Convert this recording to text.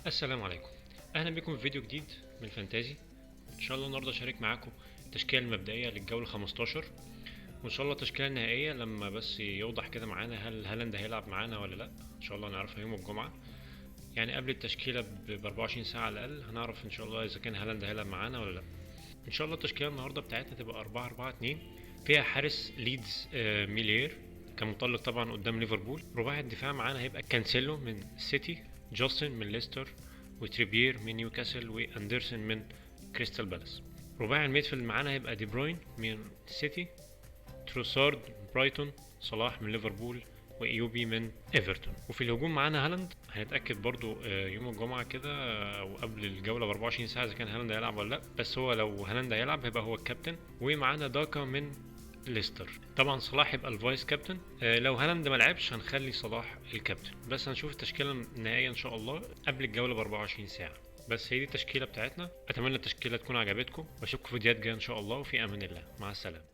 السلام عليكم. اهلا بكم في فيديو جديد من الفانتازي. ان شاء الله النهارده اشارك معاكم التشكيله المبدئيه للجوله 15، وان شاء الله التشكيله النهائيه لما بس يوضح كده معانا هل هالاند هيلعب معانا ولا لا. ان شاء الله نعرفها يوم الجمعه، يعني قبل التشكيله ب 24 ساعه على الاقل هنعرف ان شاء الله اذا كان هالاند هيلعب معانا ولا لا. ان شاء الله التشكيله النهارده بتاعتنا تبقى 4-4-2. فيها حارس ليدز ميلير كمطلق طبعا قدام ليفربول. رباعي الدفاع معانا هيبقى كانسيلو من سيتي، جوستن من ليستر، وتريبير من نيوكاسل، واندرسون من كريستال بالاس. رباعي الميدفيلد معانا هيبقى دي بروين من سيتي، تروسارد من برايتون، صلاح من ليفربول، وايوبي من ايفرتون. وفي الهجوم معانا هالاند هنتاكد برضو يوم الجمعه كده او قبل الجوله ب 24 ساعه اذا كان هالاند هيلعب ولا لا، بس هو لو هالاند هيلعب هيبقى هو الكابتن. ومعانا داكا من ليستر. طبعا صلاح يبقى الفايس كابتن. لو هالاند ما لعبش هنخلي صلاح الكابتن، بس هنشوف التشكيله النهائيه ان شاء الله قبل الجوله ب 24 ساعه. بس هي دي التشكيله بتاعتنا. اتمنى التشكيله تكون عجبتكم، واشوفكم في فيديوهات جايه ان شاء الله، وفي امان الله. مع السلامه.